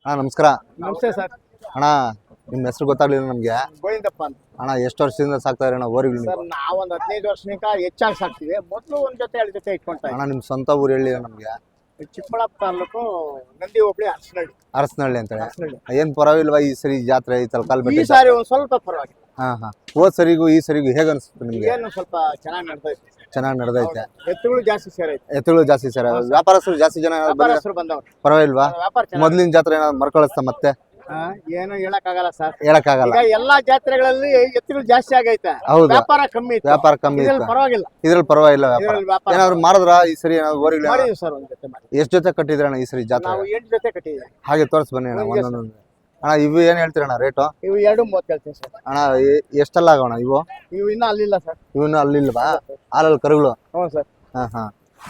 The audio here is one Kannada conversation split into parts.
ಅಣ್ಣ ನಮಸ್ಕಾರ. ನಮಸ್ತೆ ಸರ್. ಅಣ್ಣ ನಿಮ್ಮ ಹೆಸರು ಗೊತ್ತಾಗ್ಲಿಲ್ಲ ನಮ್ಗೆ. ಗೋವಿಂದಪ್ಪ ಅಂತ. ಅಣ್ಣ ಎಷ್ಟು ವರ್ಷದಿಂದ ಸಾಕ್ತಾ ಇರೋಣ ಓರಿಗಳು? ಸರ್ ನಾವೊಂದು 15 ವರ್ಷನಿಂದ ಹೆಚ್ಚಾಗಿ ಸಾಕ್ತಿವಿ. ಮೊದಲು ಒಂದ್ ಜೊತೆ 2 ಜೊತೆ ಇಟ್ಕೊಂತ ಅಣ್ಣ ನಿಮ್ಮ ಸ್ವಂತ ಊರು ಹೇಳಿ ನಮ್ಗೆ. ಚಿಕ್ಕಬಳ್ಳಾಪುರ ತಾಲೂಕು ನಂದಿ ಹೋಬಳಿ ಅರಸನಹಳ್ಳಿ ಅಂತ ಹೇಳಿ. ಏನ್ ಪರವಾಗಿಲ್ವಾ ಈ ಸರಿ ಜಾತ್ರೆ ಈ ತಲಕಾಲ್ ಈ ಸಾರಿ ಒಂದ್ ಸ್ವಲ್ಪ ಪರವಾಗಿಲ್ಲ. ಹೋದ್ ಸರಿಗೂ ಈ ಸರಿಗೂ ಹೇಗ ಅನ್ಸುತ್ತೆ ನಿಮ್ಗೆ? ಏನು ಸ್ವಲ್ಪ ಚೆನ್ನಾಗಿ ನಡೆದೈತೆ. ಚೆನ್ನಾಗಿ ನಡೆದೈತೆ. ಎತ್ತುಗಳು ಜಾಸ್ತಿ ಸೇರೈತೆ. ಎತ್ತುಗಳು ಜಾಸ್ತಿ ಸೇರ. ವ್ಯಾಪಾರಸ್ಥರು ಜಾಸ್ತಿ ಜನ ವ್ಯಾಪಾರಸ್ಥರು ಬಂದವರು. ಪರವಾಗಿಲ್ವಾ? ವ್ಯಾಪಾರ ಮೊದ್ಲಿನ ಜಾತ್ರೆ ಏನಾದ್ರು ಮರ್ಕಳಿಸ್ತಾ ಮತ್ತೆ? ಏನು ಹೇಳಕ್ಕಾಗಲ್ಲ ಸರ್. ಹೇಳಕ್ಕಾಗಲ್ಲ. ಈಗ ಎಲ್ಲಾ ಜಾತ್ರೆಗಳಲ್ಲಿ ಎತ್ತುಗಳು ಜಾಸ್ತಿ ಆಗೈತೆ. ಹೌದು. ವ್ಯಾಪಾರ ಕಮ್ಮಿ ಇತ್ತು. ವ್ಯಾಪಾರ ಕಮ್ಮಿ ಇತ್ತು. ಇದ್ರಲ್ಲಿ ಪರವಾಗಿಲ್ಲ. ಇದ್ರಲ್ಲಿ ಪರವಾಗಿಲ್ಲ ವ್ಯಾಪಾರ. ಇದ್ರಲ್ಲಿ ವ್ಯಾಪಾರ ಏನಾದ್ರು ಮಾಡಿದ್ರ ಈ ಸರಿ ಏನಾದ್ರು ಓರಿಗಳು? ಮಾಡಿದ್ವಿ ಸರ್, ಒಂದ್ ಜೊತೆ ಮಾಡಿ. ಎಷ್ಟು ಜೊತೆ ಕಟ್ಟಿದ್ರಣ್ಣ ಈ ಸರಿ ಜಾತ್ರೆ? ನಾವು 8 ಜೊತೆ ಕಟ್ಟಿದ್ದೀವಿ. ಹಾಗೆ ತೋರ್ಸ್ ಬನ್ನಿ ಅಣ್ಣ ಒಂದೊಂದು. ಅಣ್ಣ ಇವು ಏನ್ ಹೇಳ್ತೀರಣ್ಣ ರೇಟು? ಇವು 2.30 ಹೇಳ್ತೀನಿ ಸರ್. ಅಣ್ಣ ಎಷ್ಟೆಲ್ಲ ಆಗೋಣ ಇವು? ಇವು ಇನ್ನೂ ಅಲ್ಲಿಲ್ಲ ಸರ್. ಇವನು ಅಲ್ಲಿಲ್ವಾ? ಹಾಲಲ್ಲಿ ಕರುಗಳು? ಹ್ಞೂ ಸರ್. ಹಾ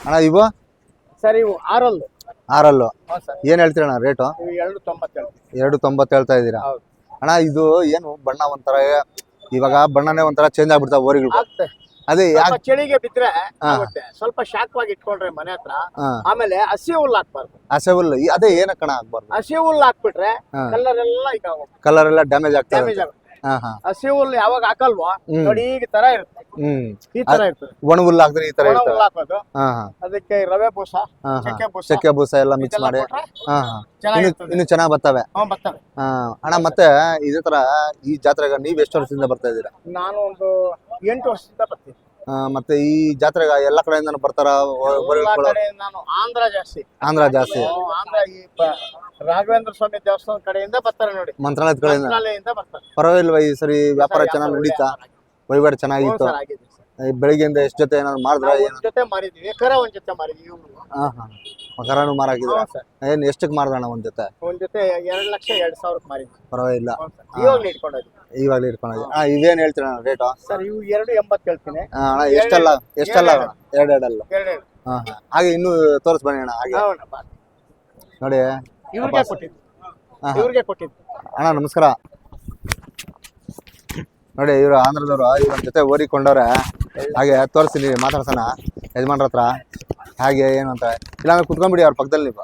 ಅಣ್ಣ ಇವು ಸರ್ ಇವು 6 ಆರಲ್ಲು. ಹ್ಞೂ ಸರ್. ಏನ್ ಹೇಳ್ತೀರಣ್ಣ ರೇಟು? ಇವು 2.90 ಹೇಳ್ತೀನಿ. 2.90 ಹೇಳ್ತಾ ಇದ್ದೀರಾ? ಹೌದು. ಅಣ್ಣ ಇದು ಏನು ಬಣ್ಣ ಒಂಥರ ಇವಾಗ ಬಣ್ಣನೇ ಒಂಥರ ಚೇಂಜ್ ಆಗ್ಬಿಡ್ತಾವ ಓರಿಗಳು. ಆಗ್ತದೆ. ಅದೇ ಸ್ವಲ್ಪ ಚಳಿಗೆ ಬಿದ್ರೆ ಆಗುತ್ತೆ. ಸ್ವಲ್ಪ ಶಾಖವಾಗಿ ಇಟ್ಕೊಂಡ್ರೆ ಮನೆ ಹತ್ರ. ಆಮೇಲೆ ಹಸಿ ಹುಲ್ಲು ಹಾಕ್ಬಾರ್ದು. ಹಸೆ ಹುಲ್ಲು ಅದೇ ಏನಕ್ಕಣ ಆಗ್ಬಾರ್ದು? ಹಸಿ ಹುಲ್ಲು ಹಾಕ್ಬಿಟ್ರೆ ಕಲರ್ ಎಲ್ಲ ಈಗ ಕಲರ್ ಎಲ್ಲ ಡ್ಯಾಮೇಜ್ ಆಗ್ತದೆ. ಡ್ಯಾಮೇಜ್ ಆಗುತ್ತೆ. ಹಸಿ ಹುಲ್ಲು ಯಾವಾಗ ಹಾಕಲ್ವೋ ನೋಡಿ ಈ ತರ ಇರುತ್ತೆ. ಈ ತರ ಇರ್ತದೆ. ಒಣ ಹುಲ್ಲು ಹಾಕಿದ್ರೆ ಈ ತರ ಒಣ ಇರ್ತದೆ. ಹುಲ್ಲು ಹಾಕೋದು. ಅದಕ್ಕೆ ರವೆ ಬೂಸ, ಚಕ್ಕೆ ಬೂಸ, ಚಕ್ಕೆ ಬೂಸ ಎಲ್ಲ ಮಿಕ್ಸ್ ಮಾಡಿ ಚೆನ್ನಾಗಿರ್ತದೆ. ಇನ್ನು ಚೆನ್ನಾಗ್ ಬರ್ತವೆ. ಬರ್ತವೆ. ಅಣ್ಣ ಮತ್ತೆ ಇದೇ ತರ ಈ ಜಾತ್ರೆಗ ನೀವ್ ಎಷ್ಟು ವರ್ಷದಿಂದ ಬರ್ತಾ ಇದ್ದೀರಾ? ನಾನು ಒಂದು 8 ವರ್ಷದಿಂದ ಬರ್ತೀನಿ. ಮತ್ತೆ ಈ ಜಾತ್ರೆಗ ಎಲ್ಲ ಕಡೆಯಿಂದ ಬರ್ತಾರ? ನಾನು ಆಂಧ್ರ ಜಾಸ್ತಿ. ಆಂಧ್ರ ಜಾಸ್ತಿ. ಆಂಧ್ರ ಈ ರಾಘವೇಂದ್ರ ಸ್ವಾಮಿ ದೇವಸ್ಥಾನ ಕಡೆಯಿಂದ ಬರ್ತಾರೆ ನೋಡಿ. ಮಂತ್ರಾಲಯದ ಕಡೆಯಿಂದ. ಮಂತ್ರಾಲಯದಿಂದ ಬರ್ತಾರೆ. ಪರವಾಗಿಲ್ವಾ ಈ ಸರಿ ವ್ಯಾಪಾರ ಚೆನ್ನಾಗಿ ನಡೀತಾ? ವಹಿವಾಟು ಚೆನ್ನಾಗಿತ್ತು? ಬೆಳಿಗ್ಗೆಯಿಂದ ಎಷ್ಟು ಜೊತೆ ಏನಾದ್ರು ಮಾಡಿದ್ರ? ಒಂದ್ ಜೊತೆ ಮಾರಿದ್ವಿ. ಕರ ಒಂದ್ ಜೊತೆ ಮಾರಿದ್ವಿ. ಮಕರನು ಮಾರಾಕಿದ್ರ? ಏನ್ ಎಷ್ಟಕ್ಕೆ ಮಾರದಣ್ಣ ಒಂದ್ ಜೊತೆ? ಒಂದ್ ಜೊತೆ 2,02,000 ಮಾರಿದ್ವಿ. ಪರವಾಗಿಲ್ಲ. ಇವಾಗ್ಲೇ ಇಟ್ಕೊಂಡಿದ್ವಿ. ಇವಾಗ್ಲೇ ಇಟ್ಕೊಂಡಿದ್ವಿ. ಇವೇನ್ ಹೇಳ್ತೀರ ರೇಟು? ಸರ್ ಇವು 2.80 ಹೇಳ್ತೀನಿ. ಅಣ್ಣ ಎಷ್ಟಲ್ಲ ಎರಡೆರಡಲ್ಲ. ಹಾಗೆ ಇನ್ನು ತೋರಿಸ್ ಬನ್ನಿ ಅಣ್ಣ. ಹಾಗೆ ನೋಡಿ ಇವ್ರಿಗೆ ಕೊಟ್ಟಿದ್ದು. ಅಣ್ಣ ನಮಸ್ಕಾರ. ನೋಡಿ ಇವ್ರು ಆಂಧ್ರದವ್ರು ಇವ್ರ ಜೊತೆ ಓರಿಕೊಂಡವ್ರೆ. ಹಾಗೆ ತೋರಿಸ್ತೀನಿ, ಮಾತಾಡ್ಸೋಣ ಯಜಮಾನ್ರ ಹತ್ರ. ಹಾಗೆ ಏನು ಅಂತ ಇಲ್ಲಾಂದ್ರೆ ಕುತ್ಕೊಂಡ್ಬಿಡಿ ಅವ್ರ ಪಕ್ಕದಲ್ಲಿ ನೀವು.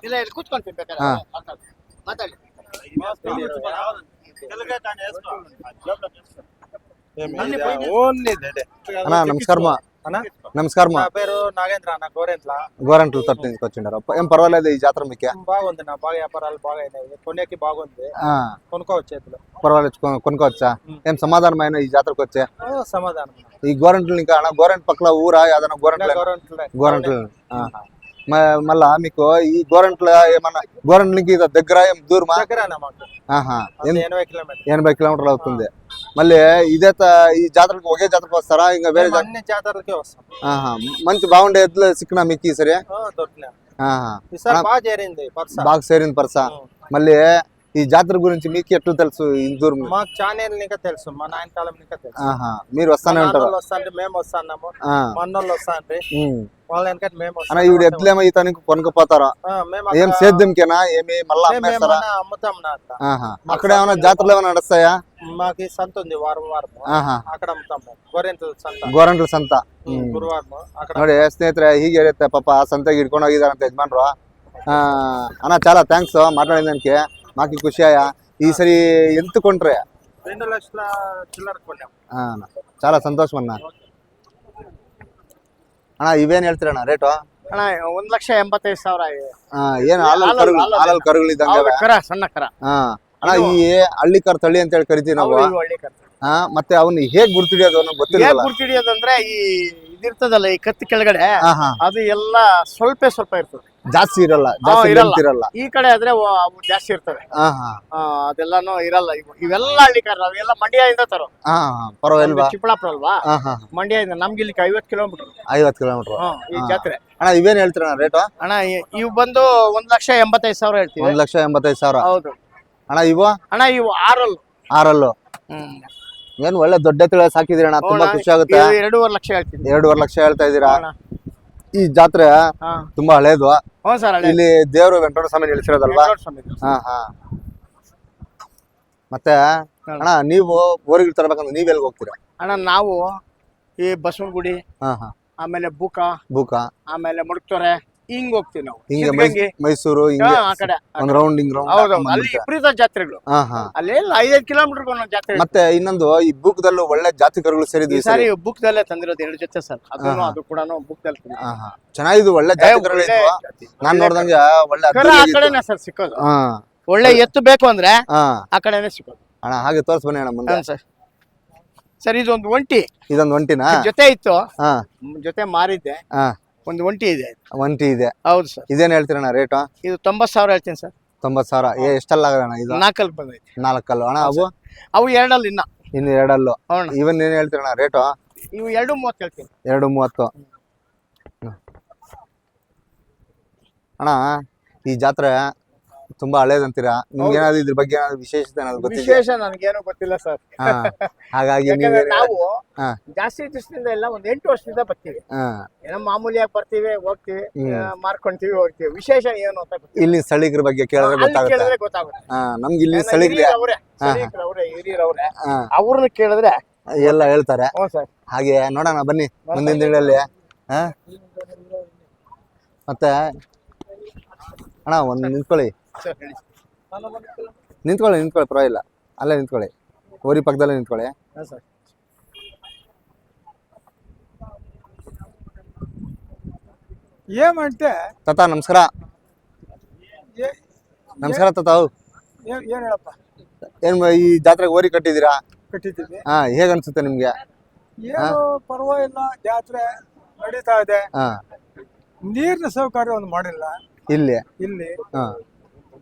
అన్నా నమస్కారమా. నమస్కారమా. నా పేరు నాగేంద్ర అన్న. గోరెంట్ల తట్టు నుంచి వచ్చిండారు. ఏం పర్వాలేదు ఈ జాతర మీకు? బాగుంది నా. బాగా వ్యాపారాలు బాగా అయినాయి. కొనేకి బాగుంది. కొనుక్కోవచ్చు చేతిలో. పర్వాలేదు కొనుక్కోవచ్చా? ఏం సమాధానమైన ఈ జాతరకు వచ్చే? సమాధానం. ఈ గోరెంట్లు ఇంకా అన్న గోరెంట్ పక్కల ఊరా ఏదైనా గోరెంట్లు? మళ్ళా మీకు ఈ గోరెంట్ల ఏమన్నా గోరెంట్లకి దగ్గర ఏం దూరమా? 80 కిలోమీటర్లు అవుతుంది. మళ్ళీ ఇదే ఈ జాతరకు ఒకే జాతరకు వస్తారా ఇంకా వేరే జాతరకి వస్తాం? మంచి బాగుండే ఎద్దులు సిక్కినా మీకు ఈ సరే? బాగా చేరింది పర్స. మళ్ళీ ఈ జాతర గురించి మీకు ఎట్లా తెలుసు? ఇందూరు మాకు ఛానల్ ఇంకా తెలుసు. మా నాయన కాలం ఇంకా తెలుసు. మీరు వస్తానే ఉంటారు? వస్తాంటే మేము వస్తాము. మన్నోళ్ళు వస్తాండ్రి. వాళ్ళ వెనకటి మేము వస్తాం. అన్న ఇవి ఎద్దులేమో ఇతనికి కొనుక్కపోతారా? ఏం సేద్యంకేనా ఏమి మళ్ళీ అమ్మేస్తారా? అమ్ముతాం. అక్కడ ఏమైనా జాతరలు ఏమైనా నడుస్తాయా? మాకు సంత ఉంది వారం అక్కడ అమ్ముతాము. ಗೋರೆಂಟ್ಲ ಸಂತ ಗುರುವಾರ. ನೋಡಿ ಸ್ನೇಹಿತರೆ ಹೀಗೆ ಇರುತ್ತೆ ಪಾಪ. ಆ ಸಂತೆಗೆ ಹಿಡ್ಕೊಂಡು ಹೋಗಿದಾರಂತ ಯಜಮಾನ್ರು. ಅಣ್ಣ చాలా థ్యాంక్స్ మాట్లాడినందుకు. మాకు ఖుషి ఆయా. ఈ సరి ఎంత కొంట్రే? 2 లక్షల చిల్లర కొన్నాం. చాలా సంతోషం అన్న. ಅಣ್ಣ ಇವೇನ್ ಹೇಳ್ತೀರಣ್ಣ ರೇಟು? ಅಣ್ಣ 1,85,000. ಏನು ಹಾಲಲ್ಲಿ ಕರುಗಳಿದ್ದಂಗೆ ಸಣ್ಣ ಕರ. ಅಣ್ಣ ಈ ಹಳ್ಳಿ ಕರ್ ತಳಿ ಅಂತ ಹೇಳಿ ಕರಿತೀವಿ ನಾವು. ಮತ್ತೆ ಅವನ್ನ ಹೇಗ್ ಗುರ್ತಿಡಿಯೋದು ಅನ್ನೋ ಗೊತ್ತಿಲ್ಲ. ಗುರ್ತಿಡಿಯೋದಂದ್ರೆ ಈ ಇದಿರ್ತದಲ್ಲ ಈ ಕತ್ತಿ ಕೆಳಗಡೆ ಅದು ಎಲ್ಲ ಸ್ವಲ್ಪ ಇರ್ತದೆ. ಜಾಸ್ತಿ ಇರಲ್ಲ. ಇರಲ್ಲ. ಈ ಕಡೆ ಆದ್ರೆ ಜಾಸ್ತಿ ಇರ್ತವೆ. ಅದೆಲ್ಲಾನು ಇರಲ್ಲ. ಇವೆಲ್ಲ ಹಳ್ಳಿ ಕರ. ಅವೆಲ್ಲ ಮಂಡ್ಯದಿಂದ ತರೋ. ಪರವಾಗಿಲ್ವಾ? ಚಿಕ್ಕಬಳ್ಳಾಪುರ ಅಲ್ವಾ? ಮಂಡ್ಯದಿಂದ ನಮ್ಗೆ ಇಲ್ಲಿ 50 ಕಿಲೋಮೀಟರ್. ಈ ಜಾತ್ರೆ. ಅಣ್ಣ ಇವೇನ್ ಹೇಳ್ತೀರಣ್ಣ ರೇಟು? ಅಣ್ಣ ಇವು ಬಂದು 1,85,000 ಹೇಳ್ತೀವಿ. 1,85,000. ಹೌದು. ಅಣ್ಣ ಇವು? ಅಣ್ಣ ಇವು ಆರಲ್ಲು. ಏನ್ ಒಳ್ಳೆ ದೊಡ್ಡ ಎತ್ತುಗಳ ಸಾಕಿದಿರಣ್ಣ. ತುಂಬಾ ಖುಷಿ ಆಗುತ್ತೆ. 2.5 ಲಕ್ಷ ಹೇಳ್ತೀನಿ. 2.5 ಲಕ್ಷ ಹೇಳ್ತಾ ಇದೀರಾ? ಈ ಜಾತ್ರೆ ತುಂಬಾ ಹಳೇದು. ಇಲ್ಲಿ ದೇವರು ವೆಂಕಟರಮಣ ಸ್ವಾಮಿ ನಿಲ್ಸಿರೋದಲ್ವಾ? ಮತ್ತೆ ಅಣ್ಣ ನೀವು ಓರಿಗಳು ತರಬೇಕಂದ್ರೆ ನೀವ್ ಎಲ್ಲಿಗೆ ಹೋಗ್ತೀರಾ? ಅಣ್ಣ ನಾವು ಈ ಬಸವನಗುಡಿ, ಆಮೇಲೆ ಬೂಕ, ಆಮೇಲೆ ಮುಡುಕ್ತೊರೆ, ಹಿಂಗ್ ಹೋಗ್ತೀವಿ ನಾವು ಹಿಂಗೆ ಸಿದ್ಧಗಂಗೆ. ಮೈಸೂರು ಹಾ, ಹಿಂಗೆ ಆ ಕಡೆ ಒಂದ್ ರೌಂಡ್ ಹಿಂಗ್ ರೌಂಡ್ ಹೌದು ಅಲ್ಲಿ ವಿಪರೀತ ಜಾತ್ರೆಗಳು ಹಾ ಹಾ ಅಲ್ಲೆಲ್ಲ 5 ಕಿಲೋಮೀಟರ್ ಒಂದೊಂದು ಜಾತ್ರೆ ಮತ್ತೆ ಇನ್ನೊಂದು ಈ ಬುಕ್ದಲ್ಲೂ ಒಳ್ಳೆ ಜಾತಿ ಕರುಗಳು ಈ ಸೇರಿದ್ವಿ ಸಾರಿ ಬುಕ್ ದಲ್ಲೇ ತಂದಿರೋದು 2 ಜೊತೆ ಸರ್ ಹಾ. ಅದು ಕೂಡ ಬುಕ್ ದಲ್ಲಿ ತಂದಿರೋದು. ಹಾ ಹಾ ಚೆನ್ನಾಗಿದ್ವು ಒಳ್ಳೆ ಜಾತಿ ಕರುಗಳು ಒಳ್ಳೆ ಇದ್ವು ಜಾತಿ. ನಾನ್ ನೋಡ್ದಂಗೆ ಒಳ್ಳೆ ಕರ ಆ ಅದ್ದೂರಿಯಾಗಿತ್ತು. ಕಡೆನೇ ಸರ್ ಸಿಕ್ಕೋದು ಹಾ ಒಳ್ಳೆ ಎತ್ತು ಬೇಕು ಅಂದ್ರೆ ಹಾ ಆ ಕಡೆನೇ ಸಿಕ್ಕೋದು ಅಣ್ಣ ಹಾಗೆ ತೋರ್ಸ್ ಬನ್ನಿ ಅಣ್ಣ ಮುಂದೆ ಸರ್ ಸರ್ ಇದೊಂದು ಒಂಟಿ ಇದೊಂದ್ ಒಂಟಿನಾ ಜೊತೆ ಇತ್ತು ಹಾ ಜೊತೆ ಮಾರಿದ್ದೆ ಹಾ ಒಂದು ಒಂಟಿ ಇದೆ ಒಂಟಿ ಇದೆ ಹೌದು ಸರ್ ಇದೇನ್ ಹೇಳ್ತೀರಣ್ಣ ರೇಟು ಇದು 90,000 ಹೇಳ್ತೀನಿ ಸರ್ 90,000 ಎಷ್ಟಲ್ಲ ಆಗದಣ್ಣ ಇದು 4 ಬಂದೈತೆ 4 ಅಣ್ಣ ಅವು ಅವು 2 ಅಲ್ಲಿ ಇನ್ನ ಇನ್ನು 2 ಅವಣ ಇವನ್ ಏನ್ ಹೇಳ್ತೀರಣ್ಣ ರೇಟು ಇವು 2.30 ಹೇಳ್ತೀನಿ 2.30 ಅಣ್ಣ ಈ ಜಾತ್ರೆ ತುಂಬಾ ಹಳೇದಂತೀರಾ ನಿಮ್ಗೆ ಏನಾದ್ರು ಇದ್ರ ಬಗ್ಗೆ ಏನಾದ್ರು ವಿಶೇಷತೆ ಏನಾದ್ರು ಗೊತ್ತಿದೆ ವಿಶೇಷ ನನಗೇನು ಗೊತ್ತಿಲ್ಲ ಸರ್ ಹಾ ಹಾಗಾಗಿ ಯಾಕಂದ್ರೆ ನೀವು ನಾವು ಹಾ ಜಾಸ್ತಿ ದಿವಸದಿಂದ ಎಲ್ಲ ಒಂದ್ 8 ವರ್ಷದಿಂದ ಬರ್ತೀವಿ ಹಾ ಏನೋ ಮಾಮೂಲಿಯಾಗಿ ಬರ್ತೀವಿ ಹೋಗ್ತೀವಿ ಹ್ಮ್. ಮಾರ್ಕೊಂತೀವಿ ಹೋಗ್ತೀವಿ ವಿಶೇಷ ಏನು ಅಂತ ಗೊತ್ತಿಲ್ಲ ಇಲ್ಲಿ ಸ್ಥಳೀಕರ ಬಗ್ಗೆ ಕೇಳಿದ್ರೆ ಅಲ್ಲಿ ಗೊತ್ತಾಗುತ್ತೆ ಕೇಳಿದ್ರೆ ಗೊತ್ತಾಗುತ್ತೆ ಹಾ ನಮ್ಗೆ ಇಲ್ಲಿ ಸ್ಥಳೀಕರ ಹಿರಿಯರವ್ರೆ ಹಾ ಅವ್ರನ್ನ ಕೇಳಿದ್ರೆ ಎಲ್ಲ ಹೇಳ್ತಾರೆ ಹ್ಞೂ ಸರ್ ಹಾಗೆ ನೋಡೋಣ ಬನ್ನಿ ಮುಂದಿನ ದಿನಗಳಲ್ಲಿ ಹಾ ಮತ್ತೆ ಅಣ್ಣ ಒಂದ್ ನಿಂತ್ಕೊಳ್ಳಿ ಸರ್ ಹೇಳಿ ನಿಂತ್ಕೊಳ್ಳಿ ಪರವಾಗಿಲ್ಲ ಅಲ್ಲೇ ನಿಂತ್ಕೊಳ್ಳಿ ಓರಿ ಪಕ್ಕದಲ್ಲೇ ನಿಂತ್ಕೊಳ್ಳಿ ಹಾಂ ಸರ್ ಏಮಂತೆ ತಾತ ನಮಸ್ಕಾರ ನಮಸ್ಕಾರ ತಾತ ಏನ್ ಹೇಳಪ್ಪ ಏನ್ ಈ ಜಾತ್ರೆಗೆ ಓರಿ ಕಟ್ಟಿದ್ದೀರಾ ಕಟ್ಟಿದ್ದೀವಿ ಹಾ ಹೇಗ ಅನ್ಸುತ್ತೆ ನಿಮ್ಗೆ ಏನು ಪರವಾಗಿಲ್ಲ ಜಾತ್ರೆ ನಡೀತಾ ಇದೆ ಹಾ ನೀರಿನ ಸೌಕರ್ಯ ಒಂದು ಮಾಡಿಲ್ಲ ಇಲ್ಲಿ ಇಲ್ಲಿ ಹಾ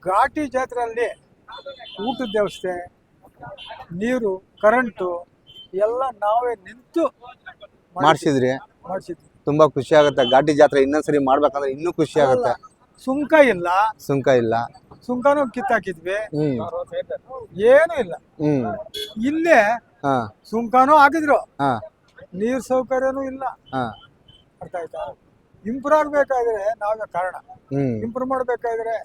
ಘಾಟಿ ಜಾತ್ರೆಯಲ್ಲಿ ಊಟದ ವ್ಯವಸ್ಥೆ ನೀರು ಕರೆಂಟು ಎಲ್ಲ ನಾವೇ ನಿಂತು ಮಾಡ್ಸಿದ್ರಿ ಮಾಡಿಸಿದ್ವಿ ತುಂಬಾ ಖುಷಿ ಆಗುತ್ತೆ ಘಾಟಿ ಜಾತ್ರೆ ಇನ್ನೊಂದ್ಸರಿ ಮಾಡ್ಬೇಕಂದ್ರೆ ಇನ್ನೂ ಖುಷಿ ಆಗುತ್ತೆ ಸುಂಕ ಇಲ್ಲ ಸುಂಕ ಇಲ್ಲ ಸುಂಕನೂ ಕಿತ್ತಾಕಿದ್ವಿ ಹ್ಮ್ ಏನು ಇಲ್ಲ ಹ್ಮ್ ಇಲ್ಲೇ ಹಾ ಸುಂಕನೂ ಹಾಕಿದ್ರು ಹಾ ನೀರ್ ಸೌಕರ್ಯನೂ ಇಲ್ಲ ಹಾ ಅರ್ಥ ಆಯ್ತಾ ಇಂಪ್ರೂವ್ ಆಗ್ಬೇಕಾದ್ರೆ ನಾವೇ ಕಾರಣ ಹ್ಮ್ ಇಂಪ್ರೂವ್ ಮಾಡ್ಬೇಕಾದ್ರೆ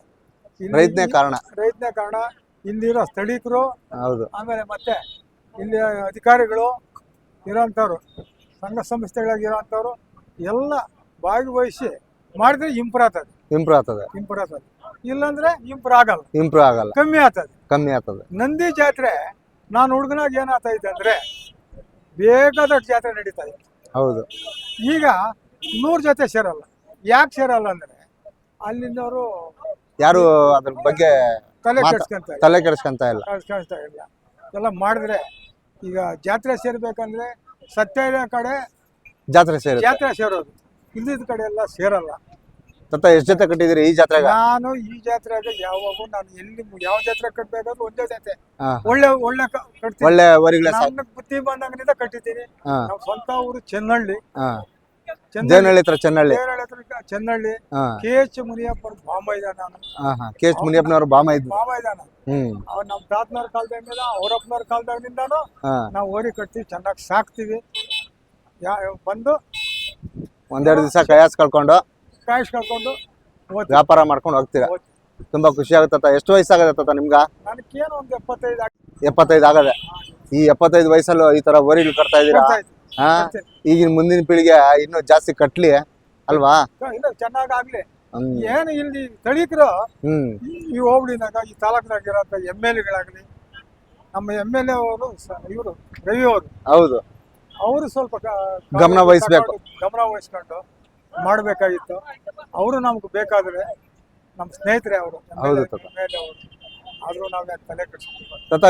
ರೈತನೇ ಕಾರಣ ರೈತನೇ ಕಾರಣ ಇಲ್ಲಿರೋ ಸ್ಥಳೀಕರು ಹೌದು ಆಮೇಲೆ ಮತ್ತೆ ಇಲ್ಲಿ ಅಧಿಕಾರಿಗಳು ಇರೋಂಥವ್ರು ಸಂಘ ಸಂಸ್ಥೆಗಳಾಗಿ ಇರೋಂಥವ್ರು ಎಲ್ಲ ಭಾಗವಹಿಸಿ ಮಾಡಿದ್ರೆ ಇಂಪ್ರೂವ್ ಆಗ್ತದೆ ಇಂಪ್ರೂವ್ ಆಗ್ತದೆ ಇಲ್ಲಾಂದ್ರೆ ಇಂಪ್ರೂವ್ ಆಗಲ್ಲ ಕಮ್ಮಿ ಆಗ್ತದೆ ನಂದಿ ಜಾತ್ರೆ ನಾನು ಹುಡುಗನಾಗ ಏನಾಗ್ತೈತೆ ಅಂದ್ರೆ ಬೇಕಾದಷ್ಟು ಜಾತ್ರೆ ನಡೀತಾ ಇದೆ ಹೌದು ಈಗ 100 ಜೊತೆ ಸೇರಲ್ಲ ಯಾಕೆ ಸೇರಲ್ಲ ಅಂದ್ರೆ ಅಲ್ಲಿಂದವರು ಯಾರು ಅದ್ರ ಬಗ್ಗೆ ತಲೆ ಮಾತಾ- ಕೆಡ್ಸ್ಕೊಂತಾರೆ ತಲೆ ಕೆಡಿಸ್ಕೊಂತ ಇಲ್ಲ ಕೆಡ್ಸ್ಕೊಳ್ತಾ ಇಲ್ಲ ಎಲ್ಲ ಮಾಡಿದ್ರೆ ಈಗ ಜಾತ್ರೆ ಸೇರ್ಬೇಕಂದ್ರೆ ಸತ್ಯ ಇರೋ ಕಡೆ ಜಾತ್ರೆ ಸೇರುತ್ತೆ ಜಾತ್ರೆ ಸೇರೋದು ಇಲ್ಲಿದ ಕಡೆ ಎಲ್ಲ ಸೇರಲ್ಲ ತಾತ ಎಷ್ಟ್ ಜೊತೆ ಕಟ್ಟಿದಿರಿ ಈ ಜಾತ್ರೆಗ ನಾನು ಈ ಜಾತ್ರೆಗೆ ಯಾವಾಗೂ ನಾನು ಎಲ್ಲಿ ಯಾವ ಜಾತ್ರೆ ಕಟ್ಬೇಕಾದ್ರೂ ಒಂದೇ ಜೊತೆ ಹಾ. ಒಳ್ಳೆ ಒಳ್ಳೆ ಕಟ್ತೀನಿ ಒಳ್ಳೆ ವರಿಗಳ ನನ್ನ ಬುದ್ಧಿ ಬಂದಂಗಿನಿಂದ ಕಟ್ಟಿದ್ದೀನಿ ಹಾ ನಮ್ಮ ಸ್ವಂತ ಊರು ಚೆನ್ನಹಳ್ಳಿ ಹಾ ದೇವನಹಳ್ಳಿ ಹತ್ರ ಚೆನ್ನಹಳ್ಳಿ ದೇವನಹಳ್ಳಿ ಹತ್ರ ಚೆನ್ನಹಳ್ಳಿ ಹಾ KH ಮುನಿಯಪ್ಪ ಬಾಮ ಇದ್ದಾನೆ ನಾನು ಹಾ ಹಾ ಕೆ ಎಚ್ ಮುನಿಯಪ್ಪನವ್ರ ಬಾಮ ಇದ್ವು ಬಾಮ ಇದ್ದಾನೆ ಹ್ಮ್ ಅವ್ರು ನಮ್ಮ ತಾತನವ್ರ ಕಾಲದಾಗಿಂದ ಅವರಪ್ಪನವ್ರ ಕಾಲದಾಗಿಂದಾನು ಹಾ ನಾವು ಓರಿ ಕಟ್ತೀವಿ ಚೆನ್ನಾಗಿ ಸಾಕ್ತೀವಿ ಬಂದು ಒಂದೆರಡು ದಿವಸ ಕೈಯಾಸ್ ಕಳ್ಕೊಂಡು ಕಾಯಿಸ್ ಕಳ್ಕೊಂಡು ಓದ್ತೀವಿ ವ್ಯಾಪಾರ ಮಾಡ್ಕೊಂಡು ಹೋಗ್ತೀರಾ ತುಂಬಾ ಖುಷಿ ಆಗುತ್ತೆ ಎಷ್ಟು ವಯಸ್ಸಾಗತ್ತೆ ತಾತ ನಿಮ್ಗ ನನಗೇನು ಒಂದು 75 75 ಆಗದೆ ಈ 75 ವಯಸ್ಸಲ್ಲೂ ಈ ತರ ಓರಿಗಳು ಕಟ್ತಾ ಇದೀರಾ ಹಾ ಈಗಿನ ಮುಂದಿನ ಪೀಳಿಗೆ ಇನ್ನೂ ಜಾಸ್ತಿ ಕಟ್ಲಿ ಅಲ್ವಾ ಇಲ್ಲ ಚೆನ್ನಾಗಾಗ್ಲಿ ಹ್ಮ್ ಏನು ಇಲ್ಲಿ ಸ್ಥಳೀಕರು ಹ್ಮ್ ಈ ಹೋಬಳಿನಾಗ ಈ ತಾಲೂಕಿನಾಗ ಇರೋಂಥ MLAಗಳಾಗಲಿ ನಮ್ಮ MLA ಅವರು ಇವರು ರವಿ ಅವರು ಹೌದು ಅವರು ಸ್ವಲ್ಪ ಗಮನ ವಹಿಸ್ಬೇಕು. ಗಮನ ವಹಿಸ್ಕೊಂಡು ಮಾಡಬೇಕಾಗಿತ್ತು ಅವರು ನಮ್ಗೆ ಬೇಕಾದ್ರೆ ನಮ್ಮ ಸ್ನೇಹಿತರೆ ಅವರು ಹೌದು ತಾತ. ಆದ್ರೂ ನಾವು ತಲೆ ಕೆಡಿಸ್ಕೊಂಡು ತಾತ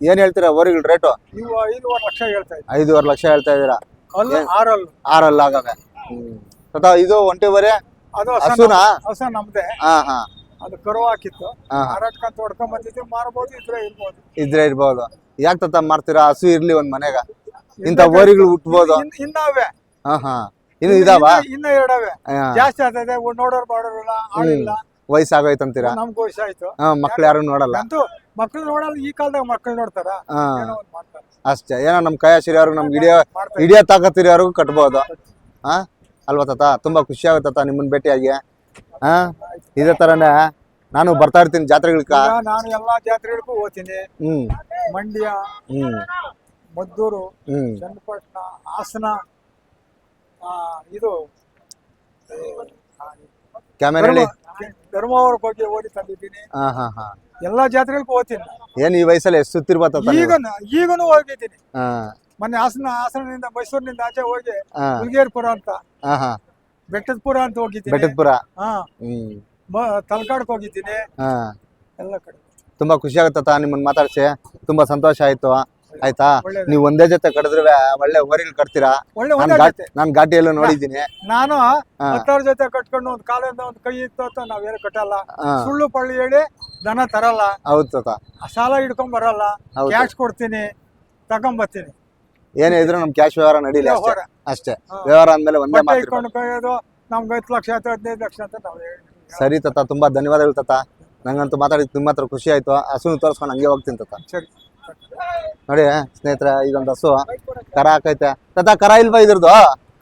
ಏನ್ ಹೇಳ್ತೀರಾ ಓರಿಗಳ ರೇಟು ಇವು 5.5 ಲಕ್ಷ ಹೇಳ್ತಾ ಇದ್ವಿ 5.5 ಲಕ್ಷ ಹೇಳ್ತಾ ಇದೀರಾ ಅಲ್ಲ 6 6 ಆಗವೆ ತಾತ ಇದು ಒಂಟಿವರೆ ಅದು ಹಸುನಾ ಹೊಸ ನಮ್ದೇ ಹಾ ಹಾ ಅದು ಕರು ಹಾಕಿತ್ತು ಹಾ. ಮಾರಾಟಕ್ಕಂತ ಹೊಡ್ಕೊಂಡ್ ಬಂದಿದ್ವಿ ಮಾರ್ಬೋದು ಇರ್ಬೋದು ಇದ್ರೆ ಇರ್ಬೋದು ಯಾಕೆ ತಾತ ಮಾಡ್ತೀರಾ ಹಸು ಇರ್ಲಿ ಒಂದ್ ಮನೆಗ ಇಂಥ ಓರಿಗಳು ಹುಟ್ಬೋದು ಇನ್ನವೇ ಹಾ ಹಾ ಇನ್ನು ಇದಾವ ಇನ್ನ ಎರಡವೆ ಜಾಸ್ತಿ ಆಗ್ತದೆ ನೋಡೋರು ಮಾಡೋರಲ್ಲ ಆಳಿಲ್ಲ ವಯಸ್ಸಾಗೋಯ್ತಂತೀರಾ ನಮ್ಗೆ ವಯಸ್ಸಾಯ್ತು ಹಾ ಮಕ್ಳು ಯಾರು ನೋಡಲ್ಲ ಅಂತೂ ಮಕ್ಳು ನೋಡಲ್ಲ ಈ ಕಾಲದಾಗ ಮಕ್ಳು ನೋಡ್ತಾರ ಹಾ ಏನೋ ಒಂದ್ ಮಾಡ್ತಾರೆ ಅಷ್ಟೇ ಏನೋ ನಮ್ ಕೈಯಾಸಿರಿಯವ್ರಿಗೆ ನಮ್ಗೆ ಮಾಡ್ತಾರೆ. ಹಿಡಿಯೋ ತಾಕತ್ತಿರೋರ್ಗು ಕಟ್ಬೋದು ಹಾ ಅಲ್ವಾ ತಾತ ತುಂಬಾ ಖುಷಿ ಆಗುತ್ತೆ ತಾತ ನಿಮ್ಮನ್ನ ಭೇಟಿಯಾಗಿ ಹಾ ಇದೇ ತರನೇ ನಾನು ಬರ್ತಾ ಇರ್ತೀನಿ ಜಾತ್ರೆಗಳ್ಕ ಈಗ ನಾನು ಎಲ್ಲಾ ಜಾತ್ರೆಗಳಿಗೂ ಹೋಗ್ತೀನಿ ಹ್ಮ್ ಮಂಡ್ಯ ಹ್ಮ್ ಮದ್ದೂರು ಹ್ಮ್ ಚನ್ನಪಟ್ಟಣ ಹಾಸನ ಇದು ಕ್ಯಾಮೆರಳ್ಳಿ ಧರ್ಮವರಕ್ಕೆ ಹೋಗಿ ಓದಿ ತಂದಿದ್ದೀನಿ. ಹಾ ಹಾ ಹಾ ಎಲ್ಲಾ ಜಾತ್ರೆಗಳಿಗೂ ಹೋಗ್ತೀನಿ. ಏನ್ ಈ ವಯಸ್ಸಲ್ಲಿ ಎಷ್ಟು ಸುತ್ತಿರ್ಬತ್ತ ಈಗನು ಹೋಗಿದ್ದೀನಿ. ಹಾ ಮೊನ್ನೆ ಹಾಸನದಿಂದ ಮೈಸೂರಿನಿಂದ ಆಚೆ ಹೋಗಿ ಹಾ ಹುಲ್ಗೇರ್ಪುರ ಅಂತ, ಹಾ ಹಾ ಬೆಟ್ಟದಪುರ ಅಂತ ಹೋಗಿದ್ದೀನಿ. ಬೆಟ್ಟದಪುರ. ಹಾ ಹ್ಮ್ ತಲಕಾಡಕ್ ಹೋಗಿದ್ದೀನಿ. ಹಾ ಎಲ್ಲ ಕಡೆ ತುಂಬಾ ಖುಷಿ ಆಗುತ್ತ ನಿಮ್ಮನ್ನ ಮಾತಾಡ್ಸಿ. ತುಂಬಾ ಸಂತೋಷ ಆಯ್ತು. ಆಯ್ತಾ, ಒಳ್ಳೇದು. ನೀವ್ ಒಂದೇ ಜೊತೆ ಕಡಿದ್ರೆ ಒಳ್ಳೆ ಓರಿಲ್ ಕಟ್ತೀರಾ. ಒಳ್ಳೆ ನಾನ್ ಒಂದೇ ಘಾಟಿ ಜೊತೆ. ನಾನ್ ಘಾಟಿಯಲ್ಲೂ ನೋಡಿದ್ದೀನಿ. ನಾನು ಹಾ. 10 ಜೊತೆ ಕಟ್ಕೊಂಡು ಒಂದ್ ಕಾಲಿಂದ ಒಂದ್ ಕೈ ಇತ್ತು ಅಂತ ನಾವೇನು ಕಟ್ಟಲ್ಲ. ಹಾ ಸುಳ್ಳು ಪಳ್ಳಿ ಹೇಳಿ ದನ ತರಲ್ಲ, ಹೌದ್ ತಾತ, ಸಾಲ ಹಿಡ್ಕೊಂಡ್ ಬರಲ್ಲ, ಹೌದು. ಕ್ಯಾಶ್ ಕೊಡ್ತೀನಿ, ತಗೊಂಬರ್ತೀನಿ. ಏನೇ ಇದ್ರು ನಮ್ ಕ್ಯಾಶ್ ವ್ಯವಹಾರ ನಡೀಲಿ ಅಷ್ಟೇ. ವ್ಯವಹಾರ. ಅಷ್ಟೇ ಹಾ. ವ್ಯವಹಾರ ಅಂದ್ಮೇಲೆ ಒಂದೇ ಬಟ್ಟೆ ಮಾತು. ಇಟ್ಕೊಂಡು ಕೈಯೋದು ನಮ್ಗೆ 10 ಲಕ್ಷ ಆಯ್ತು 15 ಲಕ್ಷ ಅಂತ ನಾವು ಸರಿ ತಾತ, ತುಂಬಾ ಧನ್ಯವಾದಗಳು ತಾತ. ನಂಗಂತೂ ಮಾತಾಡಿದ್ ನಿಮ್ಮ ಹತ್ರ ಖುಷಿ ಆಯ್ತು. ಹಸುನು ತೋರಿಸ್ಕೊಂಡು ಹಂಗೆ ಹೋಗ್ತೀನಿ ತಾತ. ಸರಿ. ನೋಡಿ ಸ್ನೇಹಿತರೆ, ಇದೊಂದು ಹಸು ಕರ ಹಾಕೈತೆ ತಾತ. ಕರ ಇಲ್ವಾ ಇದ್ರದ್ದು?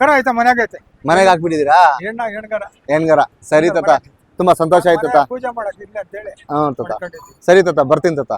ಕರ ಆಯ್ತಾ ಮನ್ಯಾಗ ಐತೆ. ಮನೆಗೆ ಹಾಕ್ಬಿಟ್ಟಿದೀರಾ? ಹೆಣ್ಗರ ಹೆಣ್ಗರ. ಸರಿ ತಾತ, ತುಂಬಾ ಸಂತೋಷ ಆಯ್ತು ತಾತ. ಪೂಜೆ ಮಾಡಕ್ ಇಲ್ಲ ಅಂತ ಹೇಳಿ ಹ್ಞೂ ತಾತ. ಮಾಡ್ಕೊಂಡಿದ್ದೀನಿ. ಸರಿ ತಾತ, ಬರ್ತೀನಿ ತಾತ.